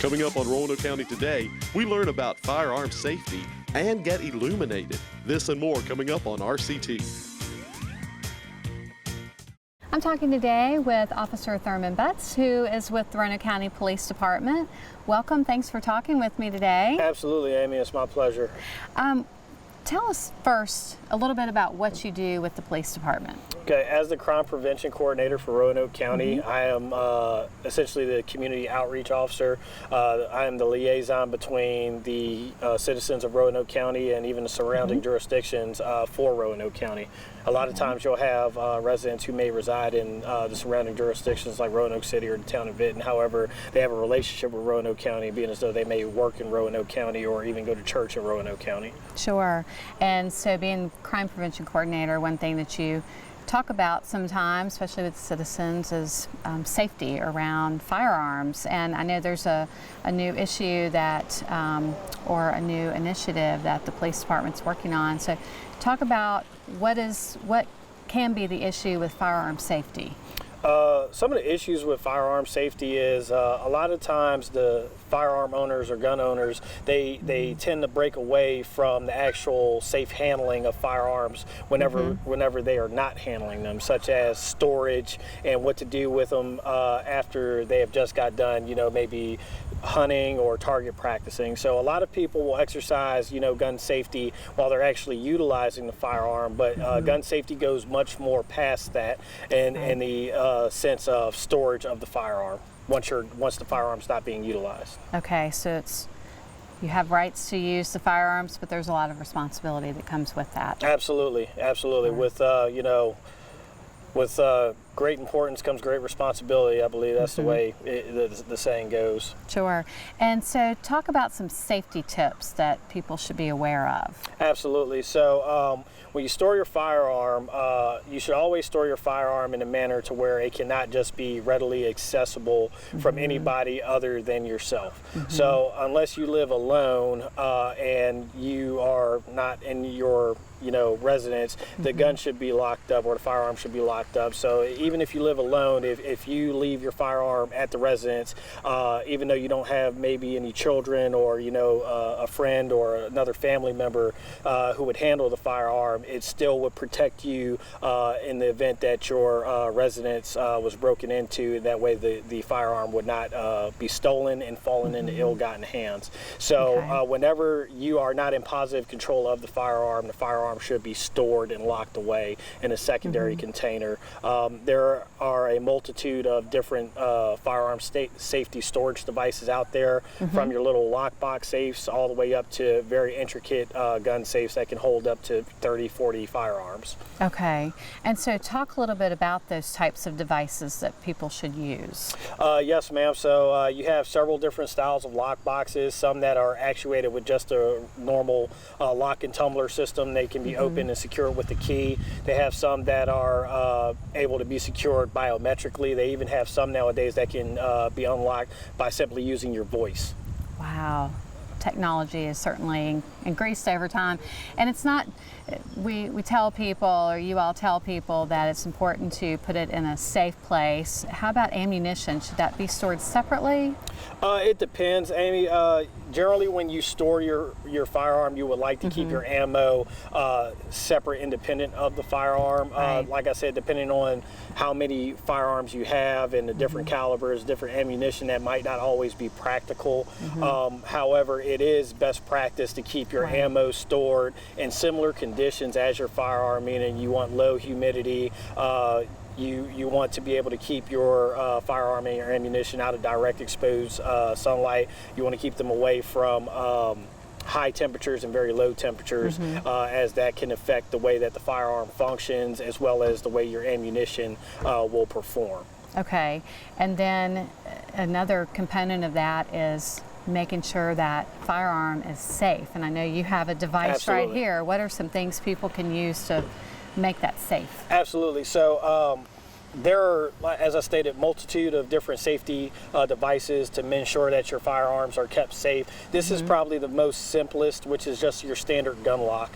Coming up on Roanoke County Today, we learn about firearm safety and get illuminated. This and more coming up on RCT. I'm talking today with Officer Thurmond Butts, who is with the Roanoke County Police Department. Welcome. Thanks for talking with me today. Absolutely, Amy. It's my pleasure. Tell us first a little bit about what you do with the police department. Okay, as the crime prevention coordinator for Roanoke County, I am essentially the community outreach officer. I am the liaison between the citizens of Roanoke County and even the surrounding jurisdictions for Roanoke County. A lot of times you'll have residents who may reside in the surrounding jurisdictions like Roanoke City or the town of Vinton. However, they have a relationship with Roanoke County, being as though they may work in Roanoke County or even go to church in Roanoke County. Sure. And so being crime prevention coordinator, one thing that you talk about sometimes, especially with citizens, is safety around firearms. And I know there's a new issue that, or a new initiative that the police department's working on. So talk about what can be the issue with firearm safety. Some of the issues with firearm safety is a lot of times the firearm owners or gun owners, they tend to break away from the actual safe handling of firearms whenever they are not handling them, such as storage and what to do with them after they have just got done, maybe hunting or target practicing. So a lot of people will exercise, gun safety while they're actually utilizing the firearm, but gun safety goes much more past that in the sense of storage of the firearm once the firearm's not being utilized. Okay, so you have rights to use the firearms, but there's a lot of responsibility that comes with that. Absolutely. With with great importance comes great responsibility. I believe that's the way the saying goes. Sure. And so talk about some safety tips that people should be aware of. Absolutely. So when you store your firearm, you should always store your firearm in a manner to where it cannot just be readily accessible from anybody other than yourself. So unless you live alone and you are not in your residence, the gun should be locked up or the firearm should be locked up. So even if you live alone, if you leave your firearm at the residence, even though you don't have maybe any children or a friend or another family member who would handle the firearm, it still would protect you in the event that your residence was broken into. That way the firearm would not be stolen and fallen into ill-gotten hands. So whenever you are not in positive control of the firearm should be stored and locked away in a secondary container. There are a multitude of different firearm safety storage devices out there, from your little lockbox safes all the way up to very intricate gun safes that can hold up to 30, 40 firearms. Okay, and so talk a little bit about those types of devices that people should use. Yes, ma'am. So you have several different styles of lock boxes, some that are actuated with just a normal lock and tumbler system. They can be open and secured with the key. They have some that are able to be secured biometrically. They even have some nowadays that can be unlocked by simply using your voice. Wow. Technology is certainly increased over time, and it's not, we tell people, or you all tell people, that it's important to put it in a safe place. How about ammunition? Should that be stored separately? It depends, Amy. Generally, when you store your firearm, you would like to keep your ammo separate, independent of the firearm. Like I said, depending on how many firearms you have and the different calibers, different ammunition, that might not always be practical. However, it is best practice to keep your ammo stored in similar conditions as your firearm, meaning you want low humidity. You want to be able to keep your firearm and your ammunition out of direct exposed sunlight. You want to keep them away from high temperatures and very low temperatures, as that can affect the way that the firearm functions as well as the way your ammunition will perform. Okay, and then another component of that is making sure that firearm is safe. And I know you have a device right here. What are some things people can use to make that safe? Absolutely. So there are, as I stated, multitude of different safety devices to ensure that your firearms are kept safe. This is probably the most simplest, which is just your standard gun lock.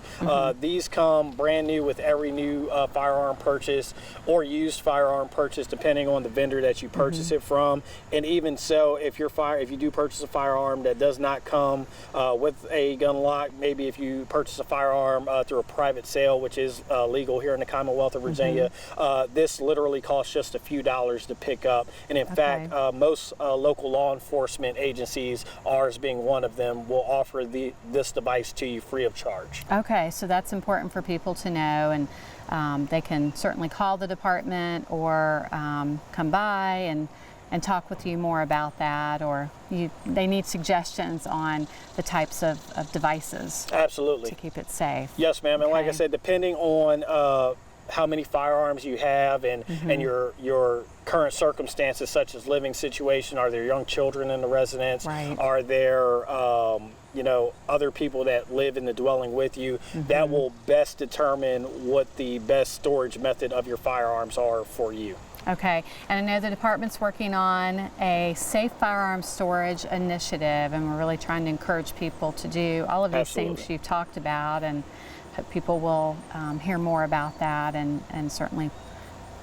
These come brand new with every new firearm purchase or used firearm purchase, depending on the vendor that you purchase it from. And even so, if you do purchase a firearm that does not come with a gun lock, maybe if you purchase a firearm through a private sale, which is legal here in the Commonwealth of Virginia, this literally costs just a few dollars to pick up. And in fact, most local law enforcement agencies, ours being one of them, will offer this device to you free of charge. Okay, so that's important for people to know, and they can certainly call the department or come by and talk with you more about that, or they need suggestions on the types of devices. Absolutely. To keep it safe. Yes, ma'am. And like I said, depending on how many firearms you have and your current circumstances, such as living situation, are there young children in the residence? Right. Are there other people that live in the dwelling with you? That will best determine what the best storage method of your firearms are for you. Okay, and I know the department's working on a safe firearm storage initiative, and we're really trying to encourage people to do all of these things you've talked about, and hope people will hear more about that, and certainly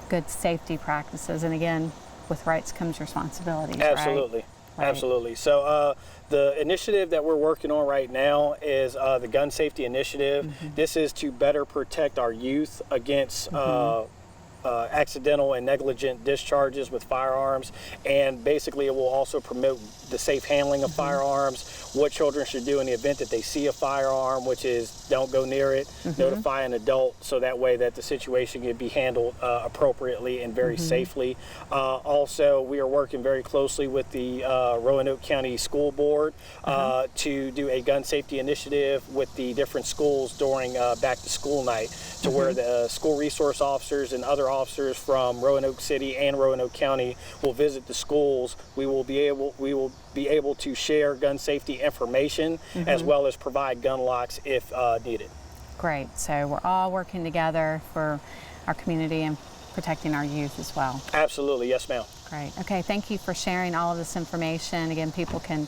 good safety practices. And again, with rights comes responsibilities. Absolutely. Right? Absolutely. So the initiative that we're working on right now is the Gun Safety Initiative. This is to better protect our youth against accidental and negligent discharges with firearms, and basically it will also promote the safe handling of firearms, what children should do in the event that they see a firearm, which is don't go near it, notify an adult, so that way that the situation can be handled appropriately and very safely. Also, we are working very closely with the Roanoke County School Board to do a gun safety initiative with the different schools during back to school night, to where the school resource officers and other officers from Roanoke City and Roanoke County will visit the schools. We will be able to share gun safety information as well as provide gun locks if needed. Great. So we're all working together for our community and protecting our youth as well. Absolutely. Yes, ma'am. Great. Okay, thank you for sharing all of this information. Again, people can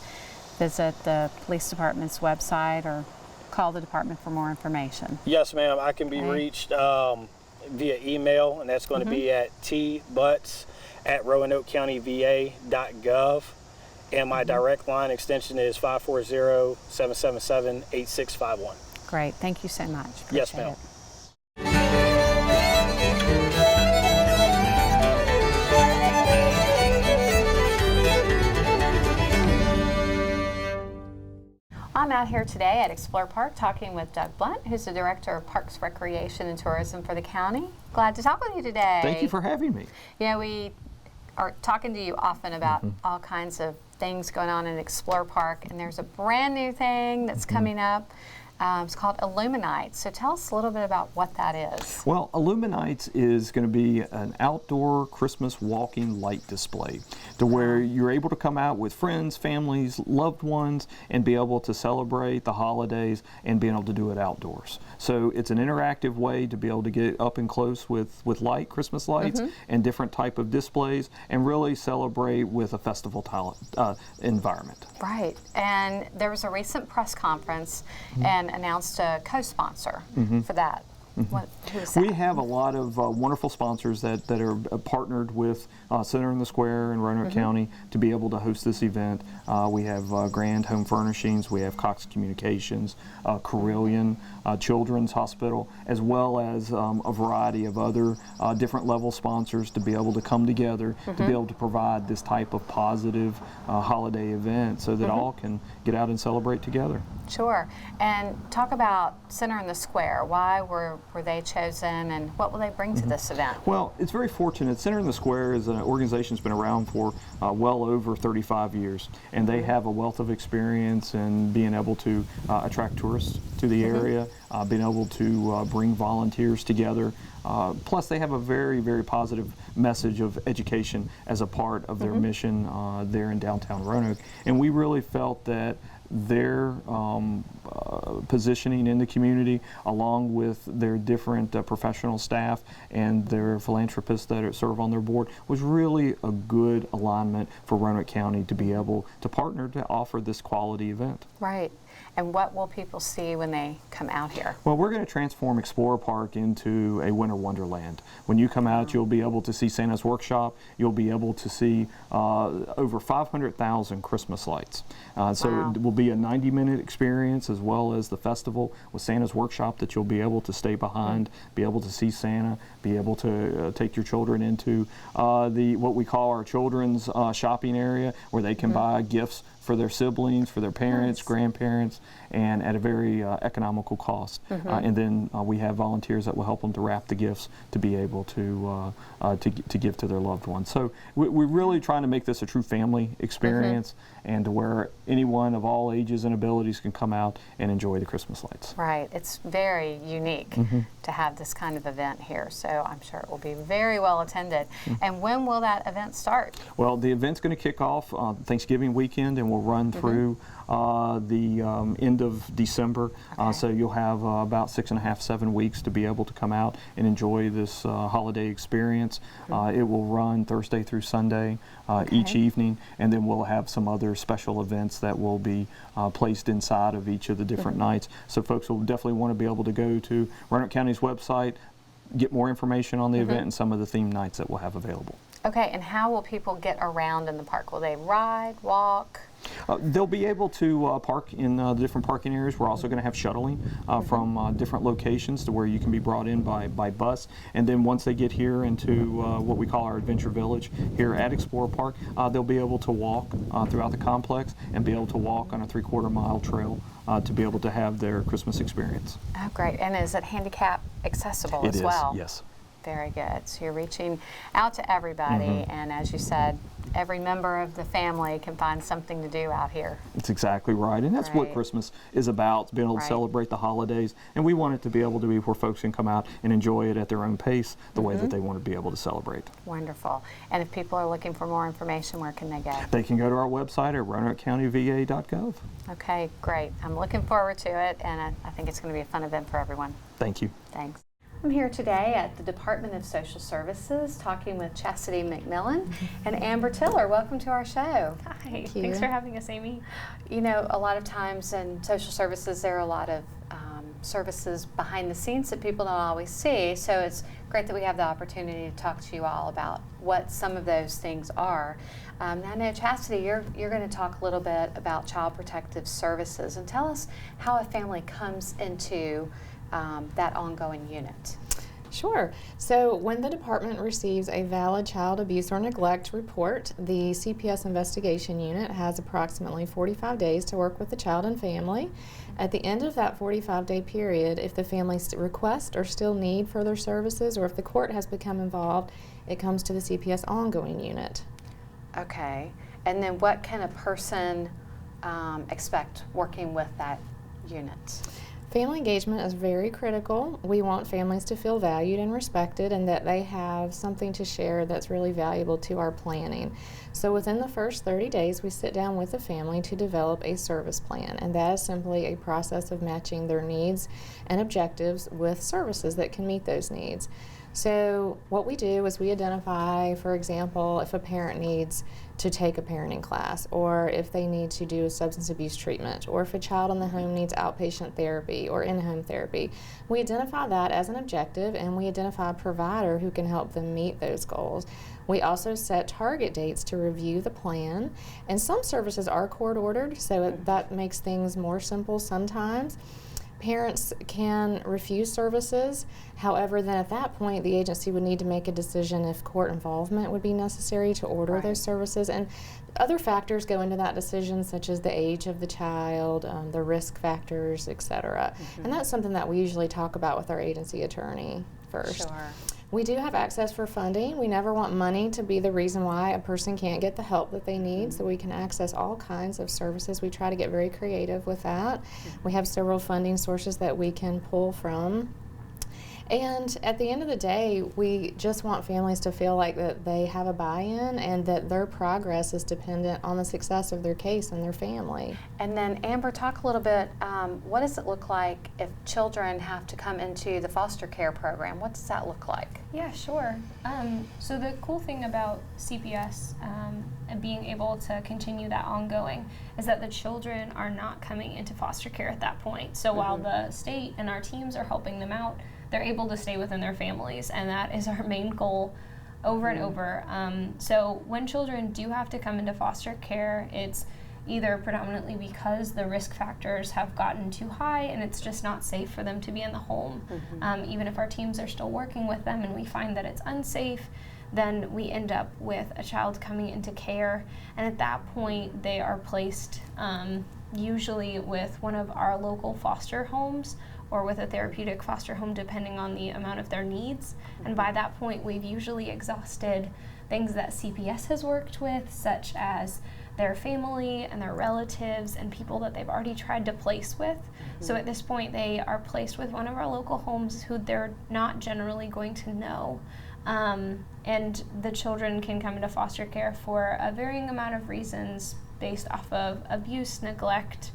visit the police department's website or call the department for more information. Yes, ma'am. I can be reached via email, and that's going to be at tbutts@roanokecountyva.gov. And my direct line extension is 540-777-8651. Great. Thank you so much. Yes, Appreciate ma'am. it. I'm out here today at Explore Park talking with Doug Blount, who's the Director of Parks, Recreation, and Tourism for the county. Glad to talk with you today. Thank you for having me. Yeah, we are talking to you often about all kinds of things going on in Explore Park, and there's a brand new thing that's coming up. It's called Illuminights. So tell us a little bit about what that is. Well, Illuminights is going to be an outdoor Christmas walking light display to where you're able to come out with friends, families, loved ones, and be able to celebrate the holidays and being able to do it outdoors. So it's an interactive way to be able to get up and close with light, Christmas lights, and different type of displays, and really celebrate with a festival environment. Right. And there was a recent press conference and announced a co-sponsor for that. Who is that? We have a lot of wonderful sponsors that are partnered with Center in the Square in Roanoke County to be able to host this event. We have Grand Home Furnishings, we have Cox Communications, Carillion, Children's Hospital, as well as a variety of other different level sponsors to be able to come together to be able to provide this type of positive holiday event so that all can get out and celebrate together. Sure. And talk about Center in the Square. Why were they chosen, and what will they bring to this event? Well, it's very fortunate. Center in the Square is an organization that's been around for well over 35 years, and they have a wealth of experience in being able to attract tourists to the area, being able to bring volunteers together. Plus, they have a very, very positive message of education as a part of their mission there in downtown Roanoke. And we really felt that their positioning in the community, along with their different professional staff and their philanthropists that serve on their board, was really a good alignment for Roanoke County to be able to partner to offer this quality event. Right. And what will people see when they come out here? Well, we're going to transform Explorer Park into a winter wonderland. When you come out, you'll be able to see Santa's Workshop. You'll be able to see over 500,000 Christmas lights. So it will be a 90-minute experience, as well as the festival with Santa's Workshop that you'll be able to stay behind, be able to see Santa, be able to take your children into what we call our children's shopping area, where they can buy gifts for their siblings, for their parents, grandparents, and at a very economical cost. And then we have volunteers that will help them to wrap the gifts to be able to give to their loved ones. So we're really trying to make this a true family experience, and to where anyone of all ages and abilities can come out and enjoy the Christmas lights. Right. It's very unique to have this kind of event here, so I'm sure it will be very well attended. And when will that event start? Well, the event's going to kick off Thanksgiving weekend, and will run through the end of December. So you'll have about 6.5, 7 weeks to be able to come out and enjoy this holiday experience. It will run Thursday through Sunday each evening, and then we'll have some other special events that will be placed inside of each of the different nights. So folks will definitely want to be able to go to Roanoke County's website, get more information on the event and some of the theme nights that we'll have available. Okay, and how will people get around in the park? Will they ride, walk? They'll be able to park in the different parking areas. We're also going to have shuttling from different locations to where you can be brought in by bus. And then once they get here into what we call our Adventure Village here at Explorer Park, they'll be able to walk throughout the complex and be able to walk on a 3/4 mile trail to be able to have their Christmas experience. Oh, great. And is it handicap accessible It as well? is, yes. Very good. So you're reaching out to everybody, and as you said, every member of the family can find something to do out here. That's exactly right, and that's what Christmas is about, to be able to celebrate the holidays, and we want it to be able to be where folks can come out and enjoy it at their own pace, the way that they want to be able to celebrate. Wonderful. And if people are looking for more information, where can they go? They can go to our website at RoanokeCountyVA.gov. Okay, great. I'm looking forward to it, and I think it's going to be a fun event for everyone. Thank you. Thanks. I'm here today at the Department of Social Services talking with Chastity McMillan and Amber Tiller. Welcome to our show. Hi, thanks for having us, Amy. You know, a lot of times in social services there are a lot of services behind the scenes that people don't always see, so it's great that we have the opportunity to talk to you all about what some of those things are. I know, Chastity, you're going to talk a little bit about Child Protective Services, and tell us how a family comes into that ongoing unit. Sure. So when the department receives a valid child abuse or neglect report, the CPS investigation unit has approximately 45 days to work with the child and family. At the end of that 45-day period, if the family request or still need further services, or if the court has become involved, it comes to the CPS ongoing unit. Okay. And then what can a person expect working with that unit? Family engagement is very critical. We want families to feel valued and respected, and that they have something to share that's really valuable to our planning. So within the first 30 days, we sit down with the family to develop a service plan, and that is simply a process of matching their needs and objectives with services that can meet those needs. So what we do is we identify, for example, if a parent needs to take a parenting class, or if they need to do a substance abuse treatment, or if a child in the home needs outpatient therapy or in-home therapy. We identify that as an objective, and we identify a provider who can help them meet those goals. We also set target dates to review the plan, and some services are court-ordered, so that makes things more simple sometimes. Parents can refuse services. However, then at that point, the agency would need to make a decision if court involvement would be necessary to order those services. And other factors go into that decision, such as the age of the child, the risk factors, etc. And that's something that we usually talk about with our agency attorney first. Sure. We do have access for funding. We never want money to be the reason why a person can't get the help that they need, so we can access all kinds of services. We try to get very creative with that. We have several funding sources that we can pull from. And at the end of the day, we just want families to feel like that they have a buy-in and that their progress is dependent on the success of their case and their family. And then Amber, talk a little bit, what does it look like if children have to come into the foster care program? What does that look like? Yeah, sure. So the cool thing about CPS and being able to continue that ongoing is that the children are not coming into foster care at that point. So while the state and our teams are helping them out, they're able to stay within their families, and that is our main goal over and over. So when children do have to come into foster care, it's either predominantly because the risk factors have gotten too high and it's just not safe for them to be in the home. Even if our teams are still working with them and we find that it's unsafe, then we end up with a child coming into care, and at that point they are placed usually with one of our local foster homes or with a therapeutic foster home, depending on the amount of their needs. And by that point, we've usually exhausted things that CPS has worked with, such as their family and their relatives and people that they've already tried to place with. So at this point, they are placed with one of our local homes who they're not generally going to know. And the children can come into foster care for a varying amount of reasons based off of abuse, neglect,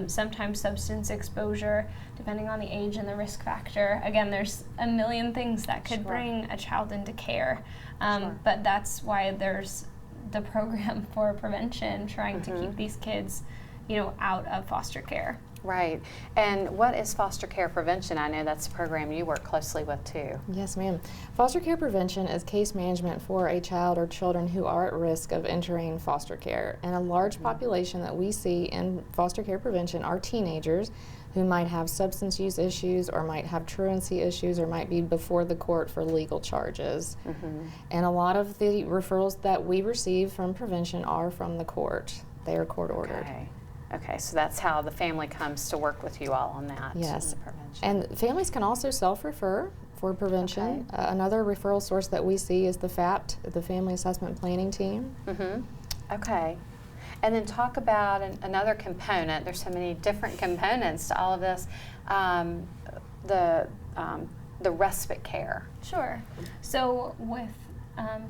sometimes substance exposure, depending on the age and the risk factor. Again, there's a million things that could bring a child into care, but that's why there's the program for prevention, trying to keep these kids, out of foster care. Right. And what is foster care prevention? I know that's a program you work closely with too. Yes, ma'am. Foster care prevention is case management for a child or children who are at risk of entering foster care. And a large population that we see in foster care prevention are teenagers who might have substance use issues or might have truancy issues or might be before the court for legal charges. And a lot of the referrals that we receive from prevention are from the court. They are court ordered. Okay, so that's how the family comes to work with you all on that. Yes. On the prevention. And families can also self-refer for prevention. Another referral source that we see is the FAPT, the Family Assessment Planning Team. Okay. And then talk about another component. There's so many different components to all of this. The respite care. Sure. So with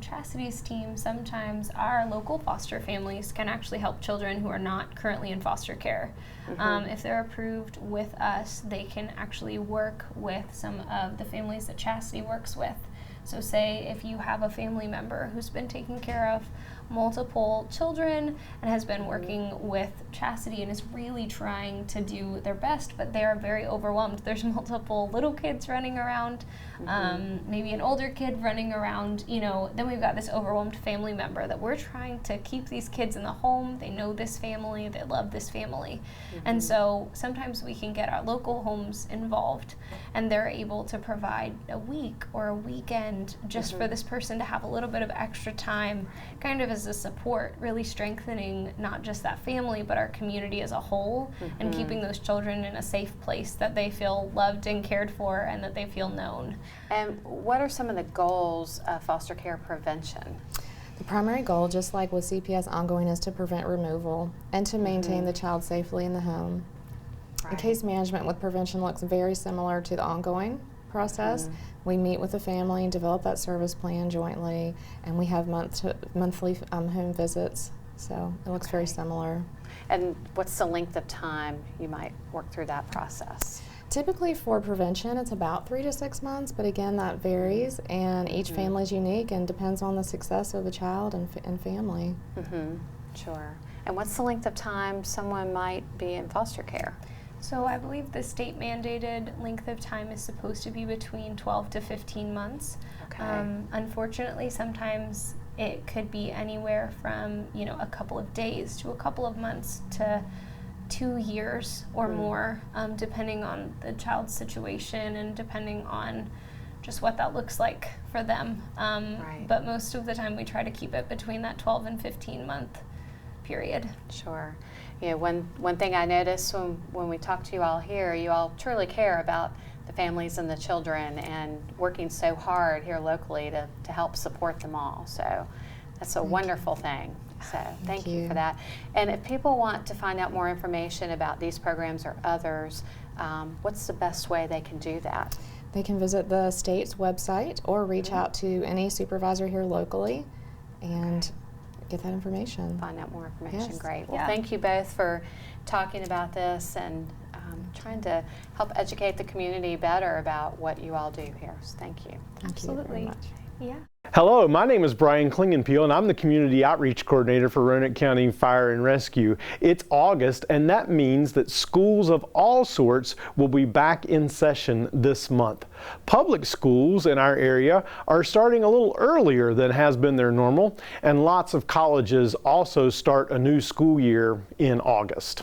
Chastity's team, sometimes our local foster families can actually help children who are not currently in foster care. If they're approved with us, they can actually work with some of the families that Chastity works with. So say if you have a family member who's been taking care of multiple children and has been working with Chastity and is really trying to do their best, but they are very overwhelmed. There's multiple little kids running around, maybe an older kid running around, then we've got this overwhelmed family member that we're trying to keep these kids in the home. They know this family, they love this family. And so sometimes we can get our local homes involved, and they're able to provide a week or a weekend just for this person to have a little bit of extra time, kind of as a support, really strengthening not just that family but our community as a whole, and keeping those children in a safe place that they feel loved and cared for and that they feel known. And what are some of the goals of foster care prevention? The primary goal, just like with CPS ongoing, is to prevent removal and to maintain the child safely in the home. The case management with prevention looks very similar to the ongoing process. We meet with the family and develop that service plan jointly, and we have monthly home visits, so it looks very similar. And what's the length of time you might work through that process? Typically for prevention, it's about 3 to 6 months, but again, that varies, and each family is unique and depends on the success of the child and family. Sure. And what's the length of time someone might be in foster care? So I believe the state mandated length of time is supposed to be between 12 to 15 months. Unfortunately, sometimes it could be anywhere from a couple of days to a couple of months to 2 years or more, depending on the child's situation and depending on just what that looks like for them. But most of the time we try to keep it between that 12 and 15 month period. Sure. One thing I noticed when we talk to you all here, you all truly care about the families and the children and working so hard here locally to help support them all. So that's a wonderful thing. So thank you for that. And if people want to find out more information about these programs or others, what's the best way they can do that? They can visit the state's website or reach out to any supervisor here locally and get that information. Find out more information. Yes. Great. Well, Yeah. thank you both for talking about this and trying to help educate the community better about what you all do here. So thank you. Thank you very Absolutely. much. Yeah. Hello, my name is Brian Klingenpeel and I'm the Community Outreach Coordinator for Roanoke County Fire and Rescue. It's August and that means that schools of all sorts will be back in session this month. Public schools in our area are starting a little earlier than has been their normal, and lots of colleges also start a new school year in August.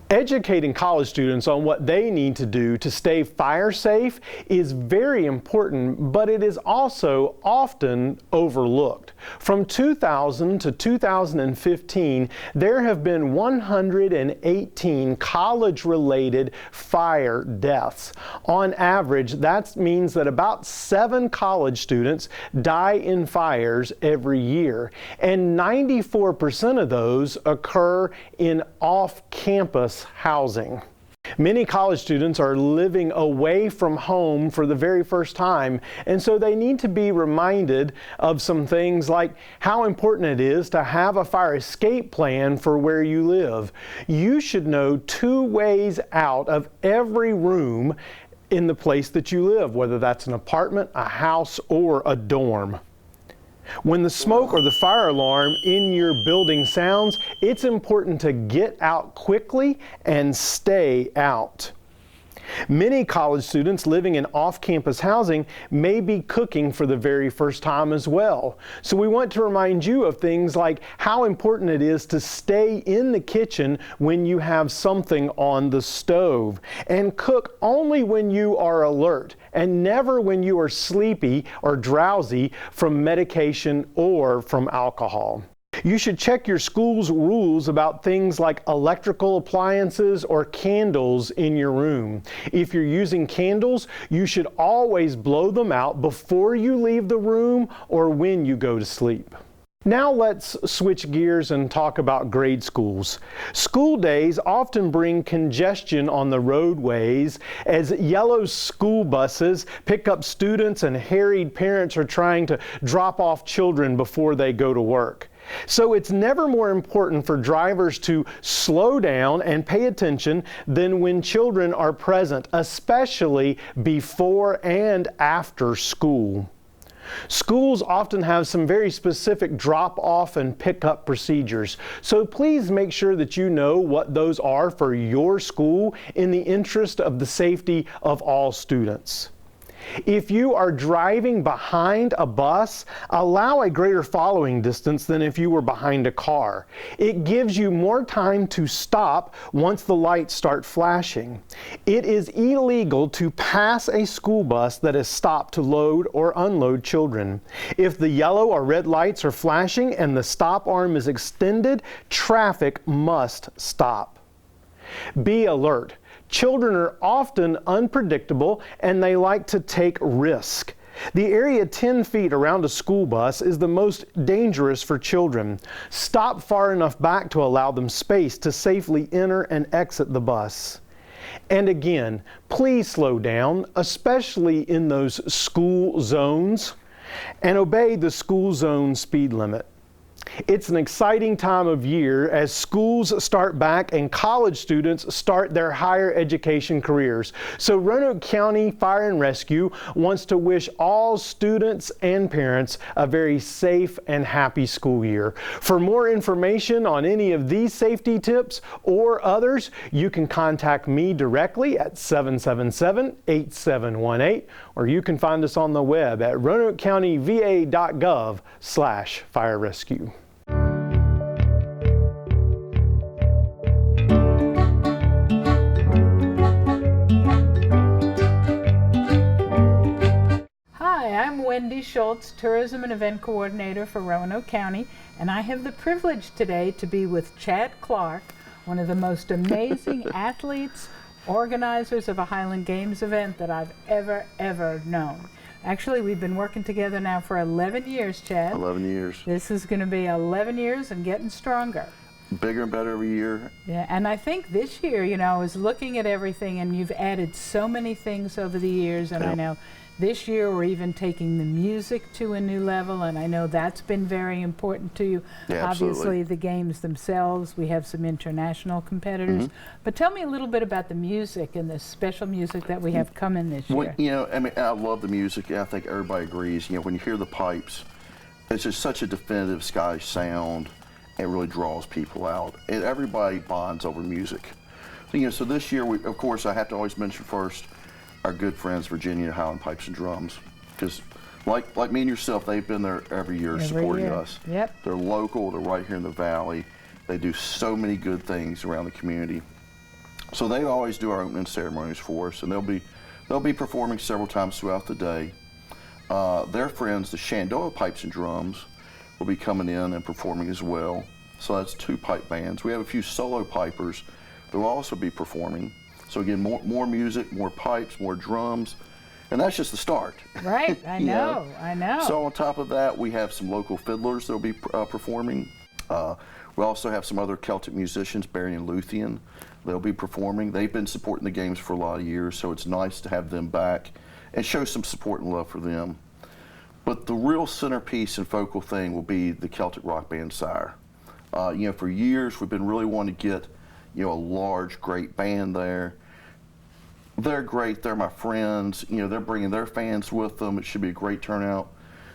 Educating college students on what they need to do to stay fire safe is very important, but it is also often overlooked. From 2000 to 2015, there have been 118 college-related fire deaths. On average, that means that about 7 college students die in fires every year, and 94% of those occur in off-campus housing. Many college students are living away from home for the very first time, and so they need to be reminded of some things like how important it is to have a fire escape plan for where you live. You should know 2 ways out of every room in the place that you live, whether that's an apartment, a house, or a dorm. When the smoke or the fire alarm in your building sounds, it's important to get out quickly and stay out. Many college students living in off-campus housing may be cooking for the very first time as well. So we want to remind you of things like how important it is to stay in the kitchen when you have something on the stove, and cook only when you are alert and never when you are sleepy or drowsy from medication or from alcohol. You should check your school's rules about things like electrical appliances or candles in your room. If you're using candles, you should always blow them out before you leave the room or when you go to sleep. Now let's switch gears and talk about grade schools. School days often bring congestion on the roadways as yellow school buses pick up students and harried parents are trying to drop off children before they go to work. So it's never more important for drivers to slow down and pay attention than when children are present, especially before and after school. Schools often have some very specific drop-off and pick-up procedures, so please make sure that you know what those are for your school in the interest of the safety of all students. If you are driving behind a bus, allow a greater following distance than if you were behind a car. It gives you more time to stop once the lights start flashing. It is illegal to pass a school bus that is stopped to load or unload children. If the yellow or red lights are flashing and the stop arm is extended, traffic must stop. Be alert. Children are often unpredictable and they like to take risk. The area 10 feet around a school bus is the most dangerous for children. Stop far enough back to allow them space to safely enter and exit the bus. And again, please slow down, especially in those school zones, and obey the school zone speed limit. It's an exciting time of year as schools start back and college students start their higher education careers. So Roanoke County Fire and Rescue wants to wish all students and parents a very safe and happy school year. For more information on any of these safety tips or others, you can contact me directly at 777-8718, or you can find us on the web at roanokecountyva.gov/fire rescue. I'm Wendy Schultz, Tourism and Event Coordinator for Roanoke County, and I have the privilege today to be with Chad Clark, one of the most amazing athletes, organizers of a Highland Games event that I've ever known. Actually, we've been working together now for 11 years, Chad. 11 years. This is going to be 11 years and getting stronger. bigger and better every year. Yeah, and I think this year, you know, I was looking at everything, and you've added so many things over the years, and I know this year we're even taking the music to a new level, and I know that's been very important to you. Yeah, Obviously, absolutely. the games themselves, we have some international competitors. But tell me a little bit about the music and the special music that we have coming this year. Well, you know, I mean, I love the music. I think everybody agrees. You know, when you hear the pipes, it's just such a definitive Scottish sound. It really draws people out, and everybody bonds over music. So, you know, so this year, of course, I have to always mention first our good friends, Virginia Highland Pipes and Drums, because like me and yourself, they've been there every year supporting us. Yep. They're local. They're right here in the valley. They do so many good things around the community. So they always do our opening ceremonies for us, and they'll be performing several times throughout the day. Their friends, the Shenandoah Pipes and Drums, will be coming in and performing as well. So that's 2 pipe bands. We have a few solo pipers that will also be performing. So again, more music, more pipes, more drums, and that's just the start. Right, I know, I know. So on top of that, we have some local fiddlers that will be performing. We also have some other Celtic musicians, Barry and Luthien. They'll be performing. They've been supporting the games for a lot of years, so it's nice to have them back and show some support and love for them. But the real centerpiece and focal thing will be the Celtic rock band Sire. You know, for years we've been really wanting to get, you know, a large, great band there. They're great. They're my friends. You know, they're bringing their fans with them. It should be a great turnout.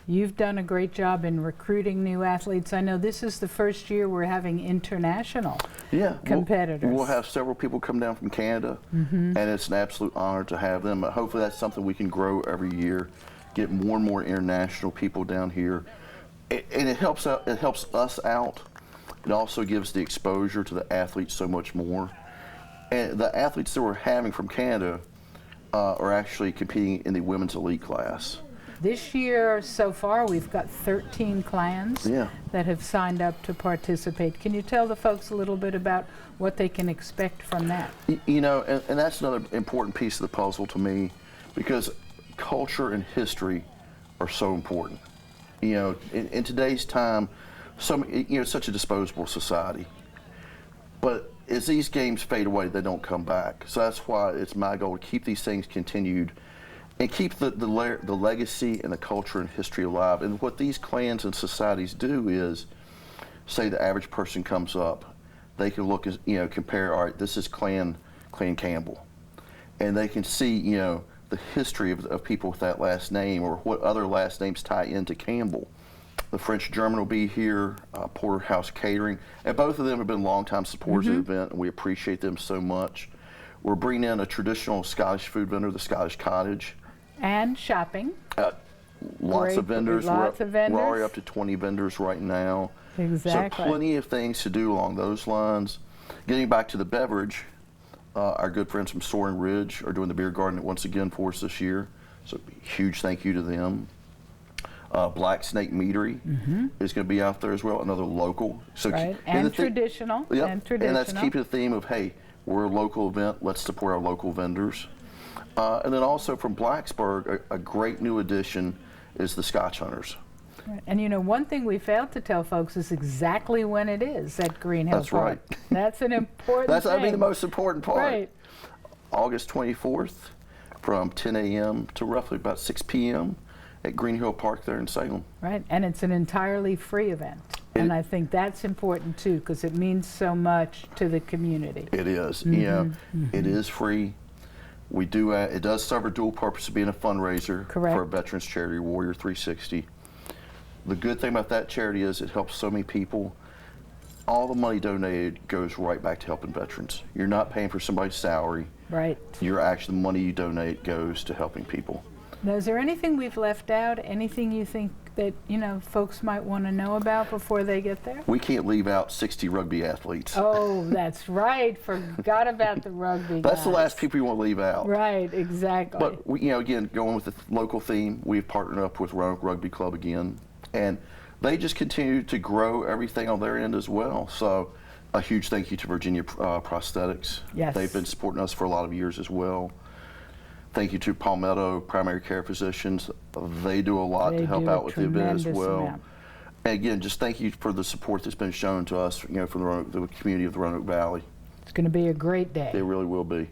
You've done a great job in recruiting new athletes. I know this is the first year we're having international competitors. We'll have several people come down from Canada, and it's an absolute honor to have them. Hopefully that's something we can grow every year, get more and more international people down here. And it helps us out. It also gives the exposure to the athletes so much more. And the athletes that we're having from Canada are actually competing in the women's elite class. This year, so far, we've got 13 clans that have signed up to participate. Can you tell the folks a little bit about what they can expect from that? You know, and that's another important piece of the puzzle to me, because culture and history are so important. You know, in today's time, it's such a disposable society. But as these games fade away, they don't come back. So that's why it's my goal to keep these things continued and keep the legacy and the culture and history alive. And what these clans and societies do is, say the average person comes up, they can look, compare, all right, this is Clan Campbell. And they can see, the history of people with that last name, or what other last names tie into Campbell. The French German will be here, Porterhouse Catering, and both of them have been longtime supporters of the event, and we appreciate them so much. We're bringing in a traditional Scottish food vendor, the Scottish Cottage. And shopping. Lots of vendors. Lots of vendors. We're already up to 20 vendors right now. Exactly. So plenty of things to do along those lines. Getting back to the beverage, our good friends from Soaring Ridge are doing the beer garden once again for us this year. So huge thank you to them. Black Snake Meadery is going to be out there as well, another local. So and traditional. Yep. And traditional. And that's keeping the theme of, hey, we're a local event, let's support our local vendors. And then also from Blacksburg, a great new addition is the Scotch Hunters. Right. And one thing we failed to tell folks is exactly when it is at Green Hill Park. Right. That's an important thing. That's the most important part. Right. August 24th from 10 a.m. to roughly about 6 p.m. at Green Hill Park there in Salem. Right, and it's an entirely free event. And I think that's important too, because it means so much to the community. It is. It is free. We do. It does serve a dual purpose of being a fundraiser for a veterans charity, Warrior 360. The good thing about that charity is it helps so many people. All the money donated goes right back to helping veterans. You're not paying for somebody's salary. Right. The money you donate goes to helping people. Now, is there anything we've left out? Anything you think that folks might want to know about before they get there? We can't leave out 60 rugby athletes. Oh, that's right. Forgot about the rugby. That's guys. the last people you want to leave out. Right, exactly. But we, again, going with the local theme, we've partnered up with Roanoke Rugby Club again, and they just continue to grow everything on their end as well. So, a huge thank you to Virginia Prosthetics. Yes. They've been supporting us for a lot of years as well. Thank you to Palmetto Primary Care Physicians. They do a lot to help out with the event as well. And again, just thank you for the support that's been shown to us, from the community of the Roanoke Valley. It's going to be a great day. It really will be.